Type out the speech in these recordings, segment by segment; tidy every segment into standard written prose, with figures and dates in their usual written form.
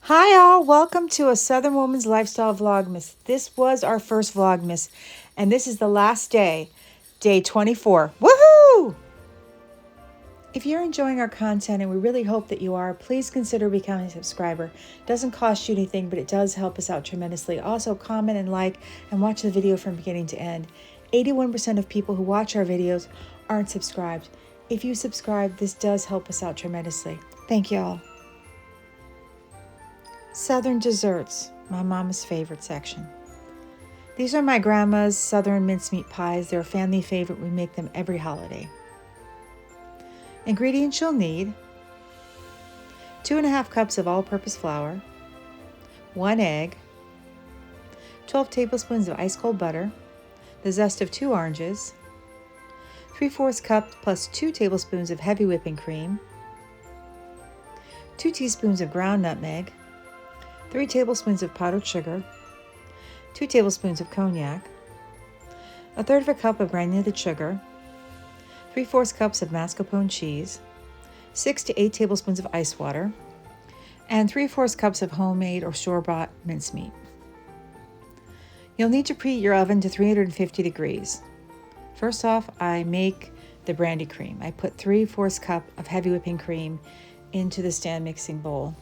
Hi all, welcome to a Southern Woman's Lifestyle Vlogmas. This was our first Vlogmas, and this is the last day, day 24. Woohoo! If you're enjoying our content, and we really hope that you are, please consider becoming a subscriber. It doesn't cost you anything, but it does help us out tremendously. Also, comment and like, and watch the video from beginning to end. 81% of people who watch our videos aren't subscribed. If you subscribe, this does help us out tremendously. Thank you all. Southern desserts, my mama's favorite section. These are my grandma's Southern mincemeat pies. They're a family favorite. We make them every holiday. Ingredients you'll need: 2.5 cups of all-purpose flour, 1 egg, 12 tablespoons of ice cold butter, the zest of 2 oranges, 3/4 cup plus 2 tablespoons of heavy whipping cream, 2 teaspoons of ground nutmeg, 3 tablespoons of powdered sugar, 2 tablespoons of cognac, 1/3 cup of granulated sugar, 3/4 cups of mascarpone cheese, 6 to 8 tablespoons of ice water, and 3/4 cups of homemade or store-bought mincemeat. You'll need to preheat your oven to 350 degrees. First off, I make the brandy cream. I put 3/4 cup of heavy whipping cream into the stand mixing bowl,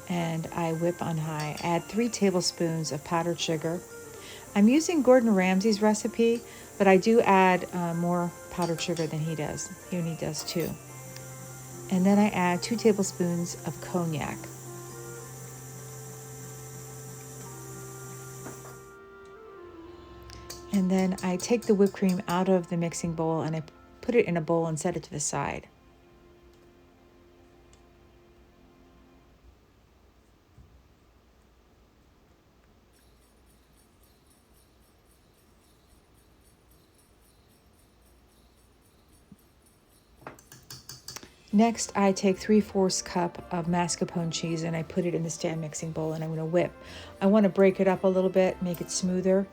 and I whip on high. Add 3 tablespoons of powdered sugar. I'm using Gordon Ramsay's recipe, but I do add more powdered sugar than he does. He only does 2. And then I add 2 tablespoons of cognac. And then I take the whipped cream out of the mixing bowl and I put it in a bowl and set it to the side. Next, I take 3/4 cup of mascarpone cheese and I put it in the stand mixing bowl and I'm going to whip. I want to break it up a little bit, make it smoother,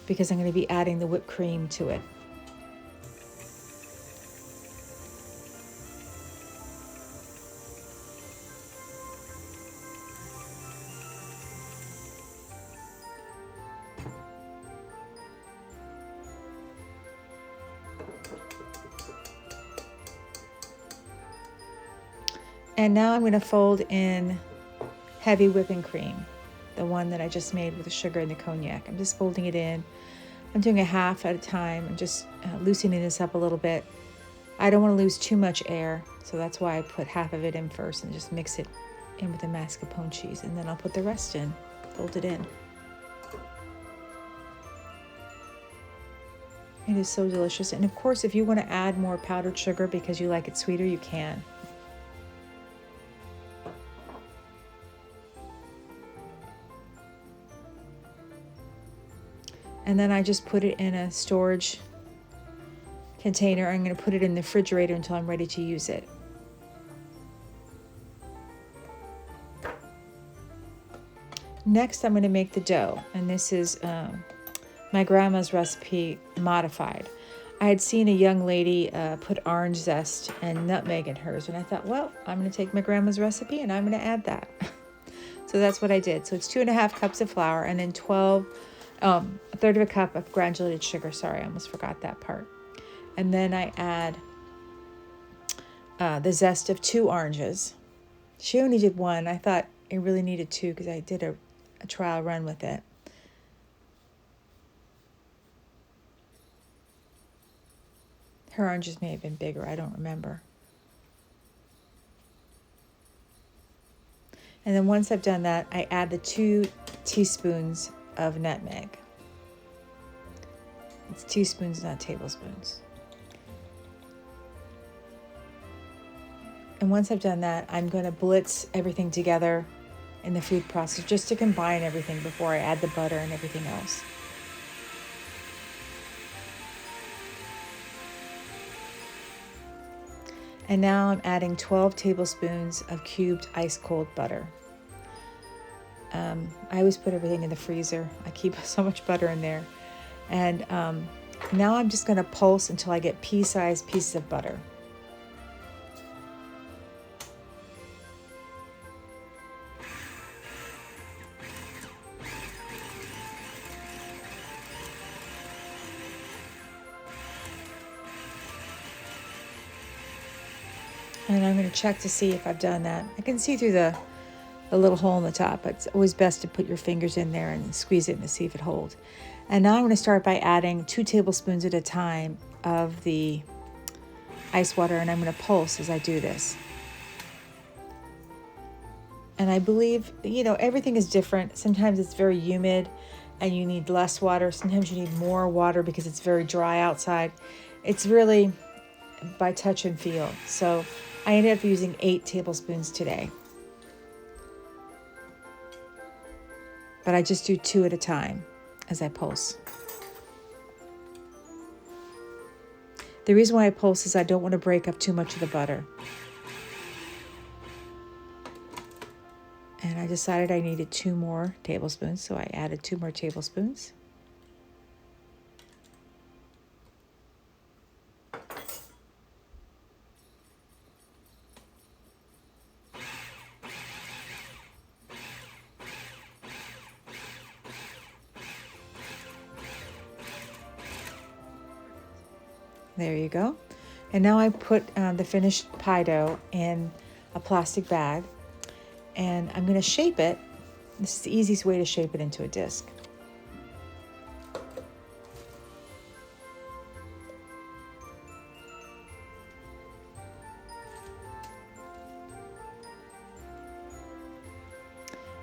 because I'm going to be adding the whipped cream to it. And now I'm going to fold in heavy whipping cream, the one that I just made with the sugar and the cognac. I'm just folding it in. I'm doing a half at a time. I'm just loosening this up a little bit. I don't want to lose too much air, so that's why I put half of it in first and just mix it in with the mascarpone cheese. And then I'll put the rest in, fold it in. It is so delicious. And of course, if you want to add more powdered sugar because you like it sweeter, you can. And then I just put it in a storage container. I'm going to put it in the refrigerator until I'm ready to use it. Next, I'm going to make the dough. And this is my grandma's recipe modified. I had seen a young lady put orange zest and nutmeg in hers. And I thought, well, I'm going to take my grandma's recipe and I'm going to add that. So that's what I did. So it's 2.5 cups of flour and then 1/3 cup of granulated sugar. Sorry, I almost forgot that part. And then I add the zest of 2 oranges. She only did 1. I thought it really needed 2 because I did a trial run with it. Her oranges may have been bigger. I don't remember. And then once I've done that, I add the 2 teaspoons of nutmeg. It's teaspoons, not tablespoons. And once I've done that, I'm going to blitz everything together in the food processor just to combine everything before I add the butter and everything else. And now I'm adding 12 tablespoons of cubed ice cold butter. I always put everything in the freezer. I keep so much butter in there. And now I'm just going to pulse until I get pea-sized pieces of butter. And I'm going to check to see if I've done that. I can see through the little hole in the top, but it's always best to put your fingers in there and squeeze it to see if it holds. And now I'm going to start by adding 2 tablespoons at a time of the ice water, and I'm going to pulse as I do this. And I believe, you know, everything is different. Sometimes it's very humid and you need less water. Sometimes you need more water because it's very dry outside. It's really by touch and feel. So I ended up using 8 tablespoons today. But I just do 2 at a time as I pulse. The reason why I pulse is I don't want to break up too much of the butter. And I decided I needed 2 more tablespoons, so I added 2 more tablespoons. There you go. And now I put the finished pie dough in a plastic bag, and I'm going to shape it. This is the easiest way to shape it into a disc.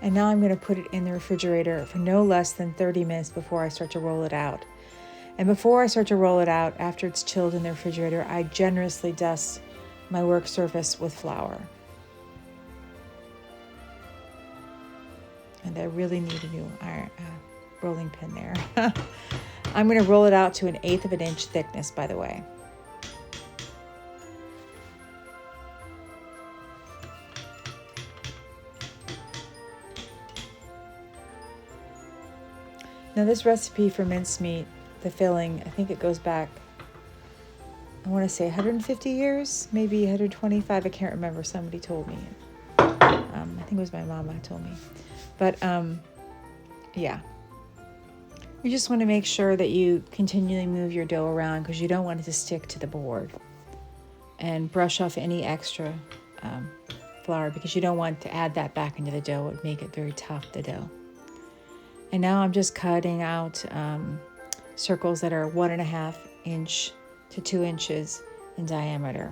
And now I'm going to put it in the refrigerator for no less than 30 minutes before I start to roll it out. And before I start to roll it out, after it's chilled in the refrigerator, I generously dust my work surface with flour. And I really need a new rolling pin there. I'm going to roll it out to 1/8 of an inch thickness, by the way. Now this recipe for mincemeat, the filling, I think it goes back, I want to say 150 years, maybe 125. I can't remember. Somebody told me. I think it was my mama told me. But yeah. You just want to make sure that you continually move your dough around because you don't want it to stick to the board. And brush off any extra flour because you don't want to add that back into the dough. It would make it very tough, the dough. And now I'm just cutting out circles that are 1.5 inch to 2 inches in diameter.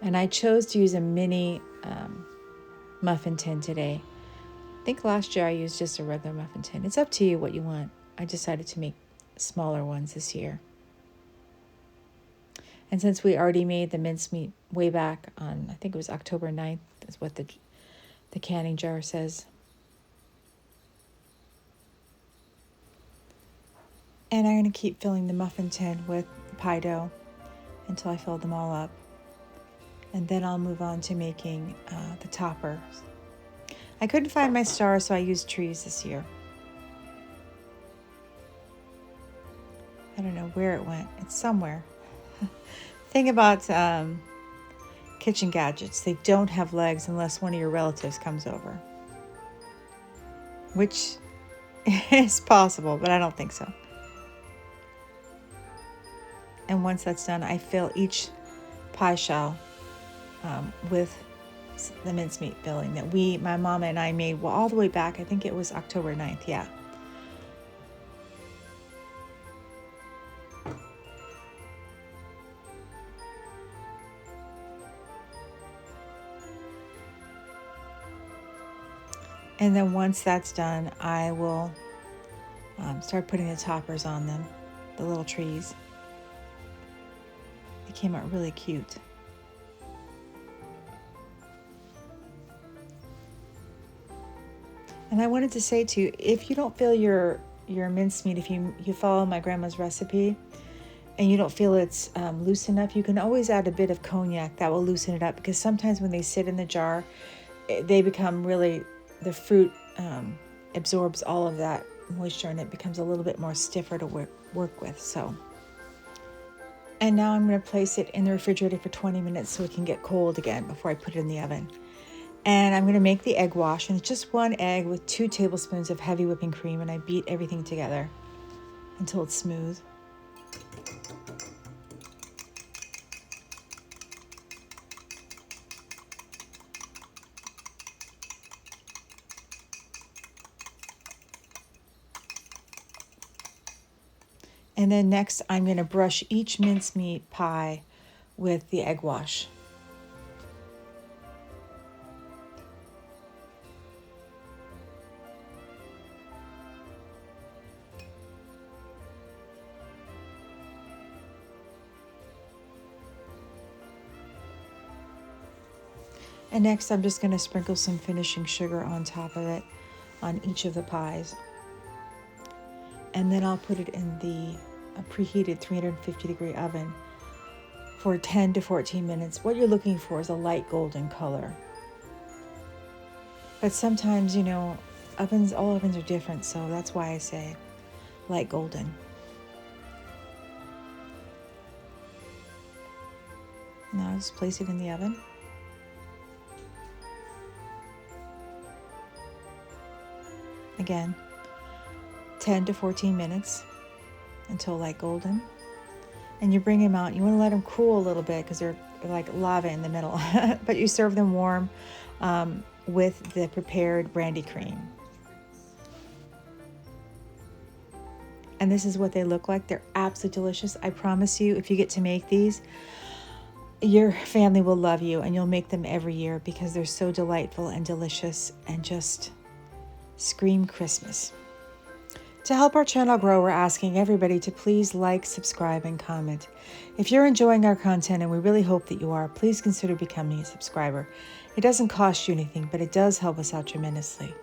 And I chose to use a mini muffin tin today. I think last year I used just a regular muffin tin. It's up to you what you want. I decided to make smaller ones this year. And since we already made the mincemeat way back on, I think it was October 9th, that's what the canning jar says. And I'm going to keep filling the muffin tin with pie dough until I fill them all up. And then I'll move on to making the toppers. I couldn't find my star, so I used trees this year. I don't know where it went. It's somewhere. Thing about kitchen gadgets, they don't have legs unless one of your relatives comes over. Which is possible, but I don't think so. And once that's done, I fill each pie shell with the mincemeat filling that my mama and I made all the way back. I think it was October 9th, yeah. And then once that's done, I will start putting the toppers on them, the little trees. They came out really cute. And I wanted to say too, if you don't feel your mincemeat, if you follow my grandma's recipe and you don't feel it's loose enough, you can always add a bit of cognac that will loosen it up, because sometimes when they sit in the jar, they become really, the fruit absorbs all of that moisture and it becomes a little bit more stiffer to work with. So, and now I'm going to place it in the refrigerator for 20 minutes so it can get cold again before I put it in the oven. And I'm going to make the egg wash, and it's just 1 egg with 2 tablespoons of heavy whipping cream, and I beat everything together until it's smooth. And then next, I'm going to brush each mincemeat pie with the egg wash. And next, I'm just going to sprinkle some finishing sugar on top of it on each of the pies. And then I'll put it in the preheated 350-degree oven for 10 to 14 minutes. What you're looking for is a light golden color. But sometimes, you know, all ovens are different, so that's why I say light golden. Now just place it in the oven. Again, 10 to 14 minutes until light golden. And you bring them out. You want to let them cool a little bit because they're like lava in the middle. But you serve them warm with the prepared brandy cream. And this is what they look like. They're absolutely delicious. I promise you, if you get to make these, your family will love you, and you'll make them every year because they're so delightful and delicious and just scream Christmas. To help our channel grow, we're asking everybody to please like, subscribe, and comment. If you're enjoying our content, and we really hope that you are, please consider becoming a subscriber. It doesn't cost you anything, but it does help us out tremendously.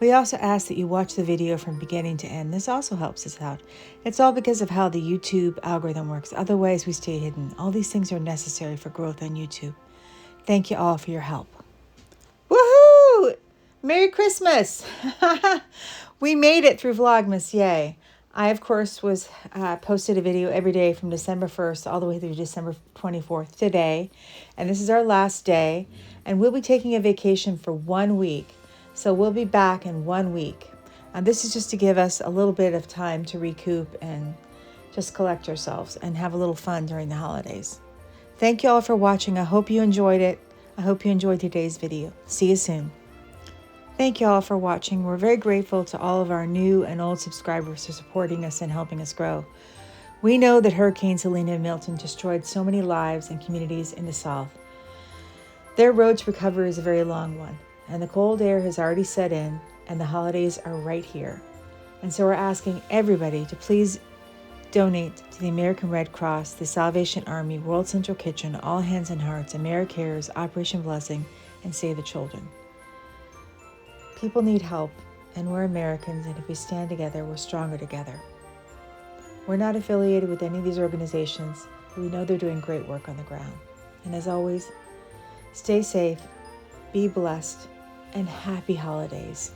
We also ask that you watch the video from beginning to end. This also helps us out. It's all because of how the YouTube algorithm works. Otherwise, we stay hidden. All these things are necessary for growth on YouTube. Thank you all for your help. Woohoo! Merry Christmas! We made it through Vlogmas, yay. I, of course, was posted a video every day from December 1st all the way through December 24th today. And this is our last day. And we'll be taking a vacation for 1 week. So we'll be back in 1 week. This is just to give us a little bit of time to recoup and just collect ourselves and have a little fun during the holidays. Thank you all for watching. I hope you enjoyed it. I hope you enjoyed today's video. See you soon. Thank you all for watching. We're very grateful to all of our new and old subscribers for supporting us and helping us grow. We know that Hurricanes Helene and Milton destroyed so many lives and communities in the South. Their road to recovery is a very long one, and the cold air has already set in, and the holidays are right here. And so we're asking everybody to please donate to the American Red Cross, the Salvation Army, World Central Kitchen, All Hands and Hearts, AmeriCares, Operation Blessing, and Save the Children. People need help, and we're Americans, and if we stand together, we're stronger together. We're not affiliated with any of these organizations, but we know they're doing great work on the ground. And as always, stay safe, be blessed, and happy holidays.